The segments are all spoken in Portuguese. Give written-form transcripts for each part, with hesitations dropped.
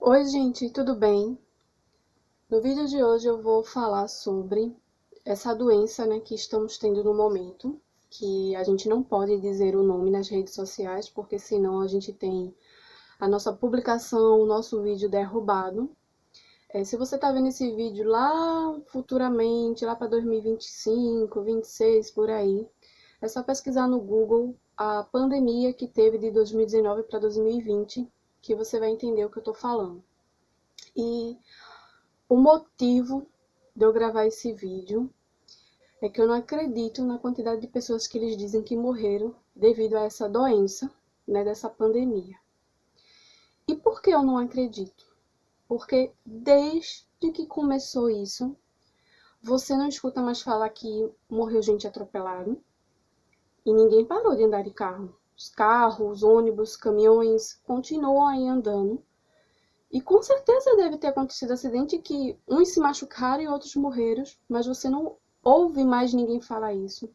Oi, gente, tudo bem? No vídeo de hoje eu vou falar sobre essa doença, né, que estamos tendo no momento, que a gente não pode dizer o nome nas redes sociais, porque senão a gente tem a nossa publicação, o nosso vídeo derrubado. Se você está vendo esse vídeo lá futuramente, lá para 2025, 26, por aí, é só pesquisar no Google a pandemia que teve de 2019 para 2020, que você vai entender o que eu estou falando. E o motivo de eu gravar esse vídeo é que eu não acredito na quantidade de pessoas que eles dizem que morreram devido a essa doença, né, dessa pandemia. E por que eu não acredito? Porque desde que começou isso, você não escuta mais falar que morreu gente atropelada e ninguém parou de andar de carro. Os carros, ônibus, caminhões continuam aí andando. E com certeza deve ter acontecido acidente que uns se machucaram e outros morreram, mas você não ouve mais ninguém falar isso.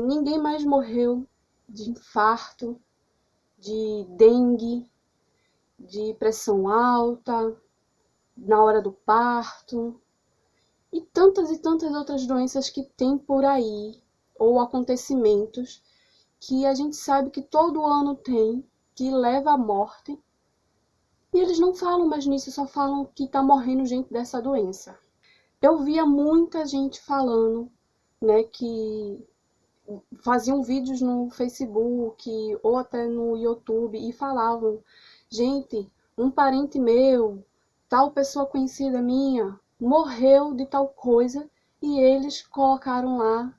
Ninguém mais morreu de infarto, de dengue, de pressão alta, na hora do parto, e tantas outras doenças que tem por aí, ou acontecimentos que a gente sabe que todo ano tem, que leva à morte. E eles não falam mais nisso, só falam que tá morrendo gente dessa doença. Eu via muita gente falando, né, que faziam vídeos no Facebook ou até no YouTube e falavam: gente, um parente meu, tal pessoa conhecida minha, morreu de tal coisa, e eles colocaram lá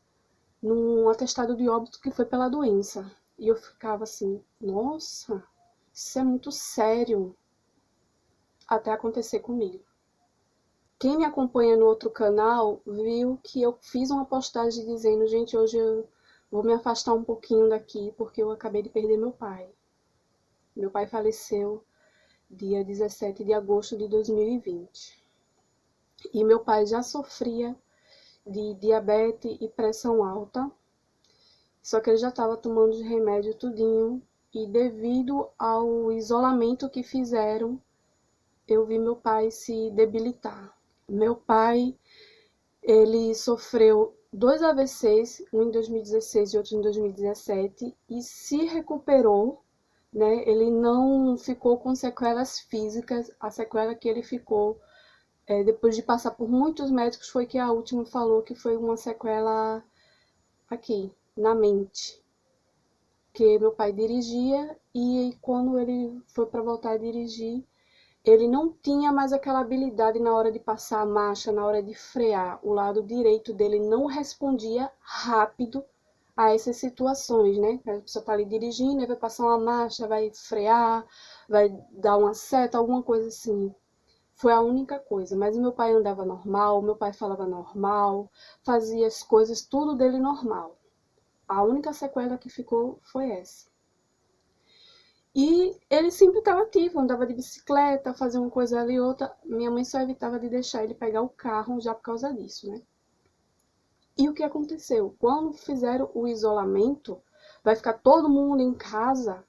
num atestado de óbito que foi pela doença. E eu ficava assim: nossa, isso é muito sério, até acontecer comigo. Quem me acompanha no outro canal viu que eu fiz uma postagem dizendo: gente, hoje eu vou me afastar um pouquinho daqui porque eu acabei de perder meu pai. Meu pai faleceu dia 17 de agosto de 2020. E meu pai já sofria de diabetes e pressão alta, só que ele já estava tomando de remédio tudinho, e devido ao isolamento que fizeram, eu vi meu pai se debilitar. Meu pai, ele sofreu 2 AVCs, um em 2016 e outro em 2017, e se recuperou, né? Ele não ficou com sequelas físicas. A sequela que ele ficou, depois de passar por muitos médicos, foi que a última falou que foi uma sequela aqui, na mente. Que meu pai dirigia, e quando ele foi para voltar a dirigir, ele não tinha mais aquela habilidade na hora de passar a marcha, na hora de frear. O lado direito dele não respondia rápido a essas situações, né? A pessoa está ali dirigindo, vai passar uma marcha, vai frear, vai dar uma seta, alguma coisa assim. Foi a única coisa. Mas o meu pai andava normal, meu pai falava normal, fazia as coisas, tudo dele normal. A única sequela que ficou foi essa. E ele sempre estava ativo, andava de bicicleta, fazia uma coisa ali e outra. Minha mãe só evitava de deixar ele pegar o carro já por causa disso, né? E o que aconteceu? Quando fizeram o isolamento, vai ficar todo mundo em casa,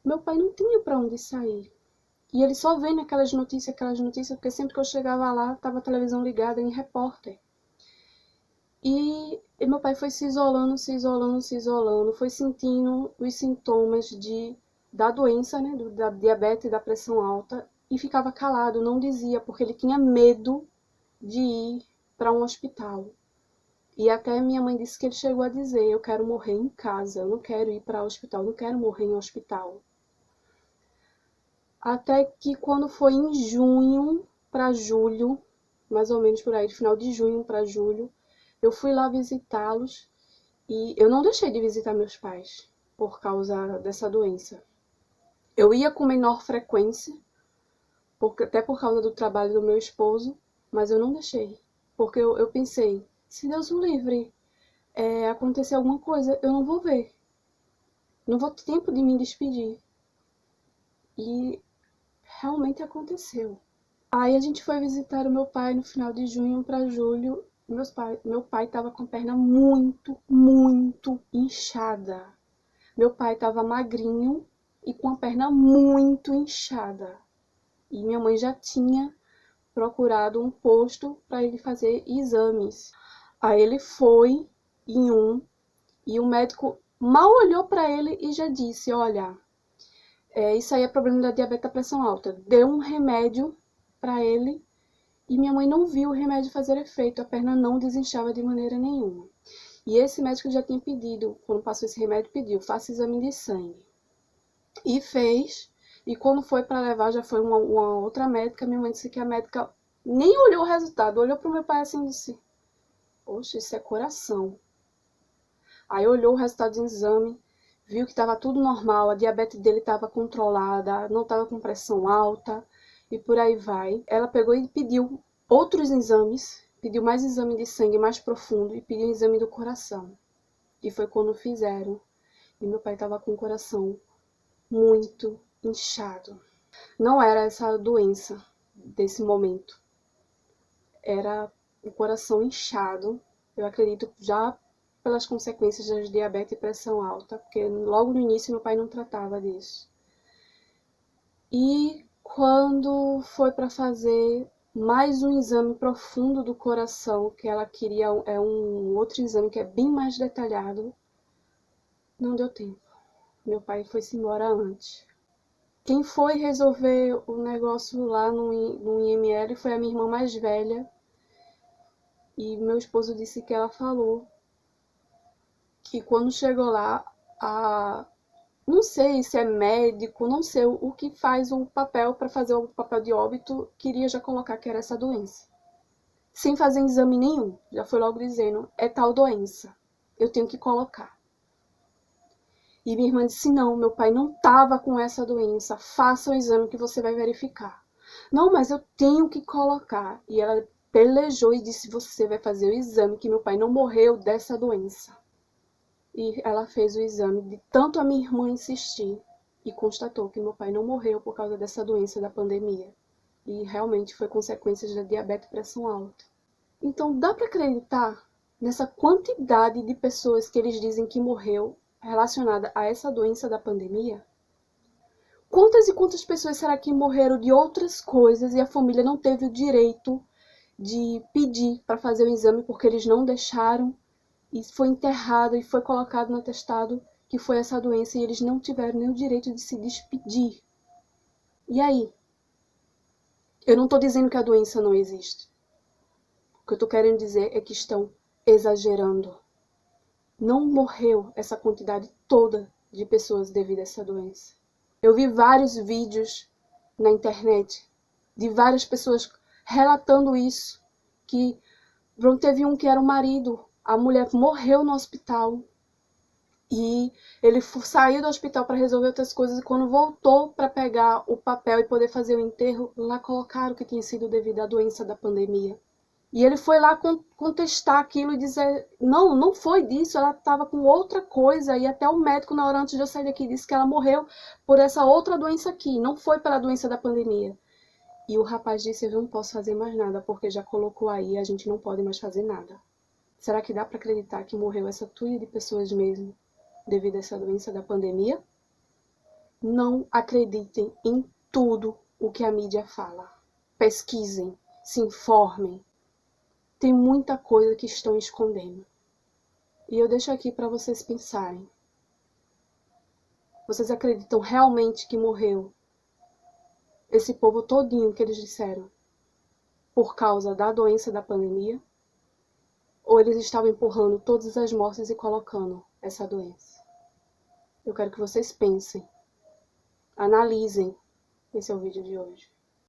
meu pai não tinha para onde sair. E ele só vendo aquelas notícias, porque sempre que eu chegava lá, estava a televisão ligada em repórter. E meu pai foi se isolando, se isolando, se isolando, foi sentindo os sintomas da doença, né, da diabetes e da pressão alta, e ficava calado, não dizia, porque ele tinha medo de ir para um hospital. E até minha mãe disse que ele chegou a dizer: eu quero morrer em casa, eu não quero ir para o hospital, não quero morrer em hospital. Até que quando foi em junho para julho, mais ou menos por aí, final de junho para julho, eu fui lá visitá-los. E eu não deixei de visitar meus pais por causa dessa doença. Eu ia com menor frequência, até por causa do trabalho do meu esposo, mas eu não deixei. Porque eu pensei: se Deus o livre, acontecer alguma coisa, eu não vou ver. Não vou ter tempo de me despedir. E realmente aconteceu. Aí a gente foi visitar o meu pai no final de junho para julho. Meu pai estava com a perna muito, muito inchada. Meu pai estava magrinho, e com a perna muito inchada. E minha mãe já tinha procurado um posto para ele fazer exames. Aí ele foi em um e o médico mal olhou para ele e já disse: olha, isso aí é problema da diabetes da pressão alta. Deu um remédio para ele e minha mãe não viu o remédio fazer efeito, a perna não desinchava de maneira nenhuma. E esse médico já tinha pedido, quando passou esse remédio, pediu: faça exame de sangue. E fez, e quando foi para levar, já foi uma outra médica, minha mãe disse que a médica nem olhou o resultado, olhou para o meu pai assim e disse: poxa, isso é coração. Aí olhou o resultado do exame, viu que estava tudo normal, a diabetes dele estava controlada, não estava com pressão alta e por aí vai. Ela pegou e pediu outros exames, pediu mais exame de sangue mais profundo e pediu um exame do coração. E foi quando fizeram. E meu pai estava com o coração muito inchado. Não era essa doença desse momento. Era o coração inchado. Eu acredito já pelas consequências da diabetes e pressão alta, porque logo no início meu pai não tratava disso. E quando foi para fazer mais um exame profundo do coração, que ela queria, um outro exame que é bem mais detalhado, não deu tempo. Meu pai foi-se embora antes. Quem foi resolver o negócio lá no IML foi a minha irmã mais velha. E meu esposo disse que ela falou que quando chegou lá, não sei se é médico, não sei o que faz o papel para fazer o papel de óbito, queria já colocar que era essa doença. Sem fazer exame nenhum, já foi logo dizendo: é tal doença, eu tenho que colocar. E minha irmã disse: não, meu pai não estava com essa doença, faça o exame que você vai verificar. Não, mas eu tenho que colocar. E ela pelejou e disse: você vai fazer o exame, que meu pai não morreu dessa doença. E ela fez o exame, de tanto a minha irmã insistir, e constatou que meu pai não morreu por causa dessa doença da pandemia. E realmente foi consequência da diabetes e pressão alta. Então dá para acreditar nessa quantidade de pessoas que eles dizem que morreu relacionada a essa doença da pandemia? Quantas e quantas pessoas será que morreram de outras coisas e a família não teve o direito de pedir para fazer o exame porque eles não deixaram? E foi enterrado e foi colocado no atestado que foi essa doença e eles não tiveram nem o direito de se despedir. E aí? Eu não estou dizendo que a doença não existe. O que eu estou querendo dizer é que estão exagerando. Não morreu essa quantidade toda de pessoas devido a essa doença. Eu vi vários vídeos na internet de várias pessoas relatando isso, que teve um que era o marido, a mulher morreu no hospital e ele saiu do hospital para resolver outras coisas e quando voltou para pegar o papel e poder fazer o enterro, lá colocaram que tinha sido devido à doença da pandemia. E ele foi lá contestar aquilo e dizer: não, não foi disso, ela estava com outra coisa. E até o médico, na hora antes de eu sair daqui, disse que ela morreu por essa outra doença aqui, não foi pela doença da pandemia. E o rapaz disse: eu não posso fazer mais nada, porque já colocou aí, a gente não pode mais fazer nada. Será que dá para acreditar que morreu essa tuia de pessoas mesmo, devido a essa doença da pandemia? Não acreditem em tudo o que a mídia fala. Pesquisem, se informem. Tem muita coisa que estão escondendo. E eu deixo aqui para vocês pensarem. Vocês acreditam realmente que morreu esse povo todinho que eles disseram por causa da doença da pandemia? Ou eles estavam empurrando todas as mortes e colocando essa doença? Eu quero que vocês pensem, analisem. Esse é o vídeo de hoje.